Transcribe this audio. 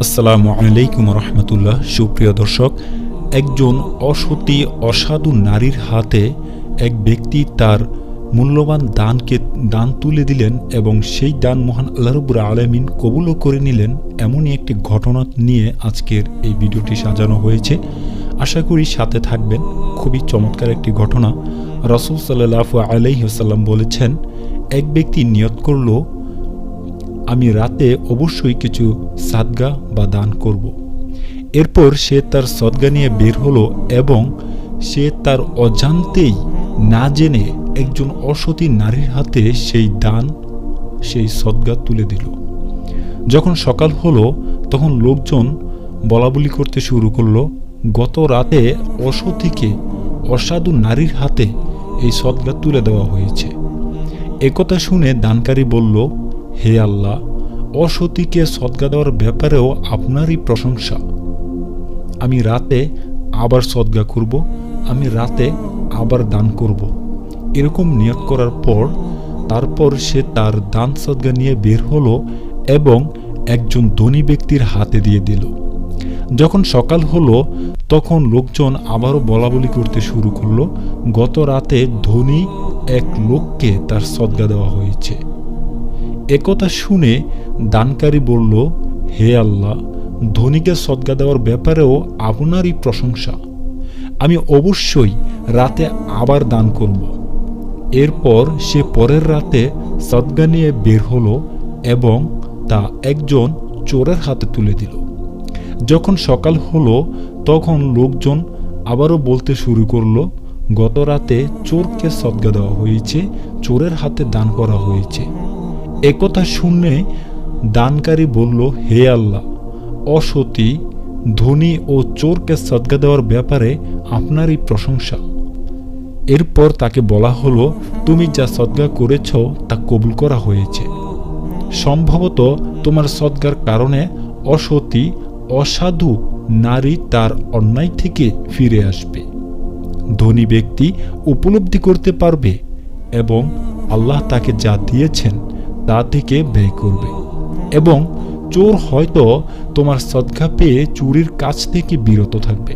আসসালামু আলাইকুম রহমতুল্লাহ। সুপ্রিয় দর্শক, একজন অসতী অসাধু নারীর হাতে এক ব্যক্তি তার মূল্যবান দান তুলে দিলেন এবং সেই দান মহান আল্লাহ রাব্বুল আলামিন কবুলও করে নিলেন। এমনই একটি ঘটনা নিয়ে আজকের এই ভিডিওটি সাজানো হয়েছে। আশা করি সাথে থাকবেন। খুবই চমৎকার একটি ঘটনা। রাসূল সাল্লাল্লাহু আলাইহি ওয়াসাল্লাম বলেছেন, এক ব্যক্তি নিয়ত করল, আমি রাতে অবশ্যই কিছু সাদগা বা দান করব। এরপর সে তার সদগা নিয়ে বের হলো এবং সে তার অজান্তেই না জেনে একজন অসতী নারীর হাতে সেই সদগা তুলে দিল। যখন সকাল হলো তখন লোকজন বলাবলি করতে শুরু করলো, গত রাতে অসাধু নারীর হাতে এই সদগা তুলে দেওয়া হয়েছে। একথা শুনে দানকারী বলল, হে আল্লাহ, অসতীকে সদগা দেওয়ার ব্যাপারেও আপনারই প্রশংসা। আমি রাতে আবার সদগা করব, আমি রাতে আবার দান করব। এরকম নিয়ত করার তারপর সে তার দান সদগা নিয়ে বের হলো এবং একজন ধনী ব্যক্তির হাতে দিয়ে দিল। যখন সকাল হলো তখন লোকজন আবারও বলাবলি করতে শুরু করলো, গত রাতে ধনী এক লোককে তার সদগা দেওয়া হয়েছে। একথা শুনে দানকারী বলল, হে আল্লাহ, ধনীকে সদগা দেওয়ার ব্যাপারেও আপনারই প্রশংসা। আমি অবশ্যই রাতে আবার দান করব। এরপর সে পরের রাতে সদগা নিয়ে বের হলো এবং তা একজন চোরের হাতে তুলে দিল। যখন সকাল হলো তখন লোকজন আবারও বলতে শুরু করলো, গত রাতে চোরকে সদগা দেওয়া হয়েছে, চোরের হাতে দান করা হয়েছে। একথা শুনে দানকারী বলল, হে আল্লাহ, অসতী, ধনী ও চোরকে সদগা দেওয়ার ব্যাপারে আপনারই প্রশংসা। এরপর তাকে বলা হলো, তুমি যা সদগা করেছ তা কবুল করা হয়েছে। সম্ভবত তোমার সদগার কারণে অসতী অসাধু নারী তার অন্যায় থেকে ফিরে আসবে। ধনী ব্যক্তি উপলব্ধি করতে পারবে এবং আল্লাহ তাকে যা দিয়েছেন তা থেকে ব্যয় করবে এবং চোর হয়তো তোমার সদকা পেয়ে চুরির কাজ থেকে বিরত থাকবে।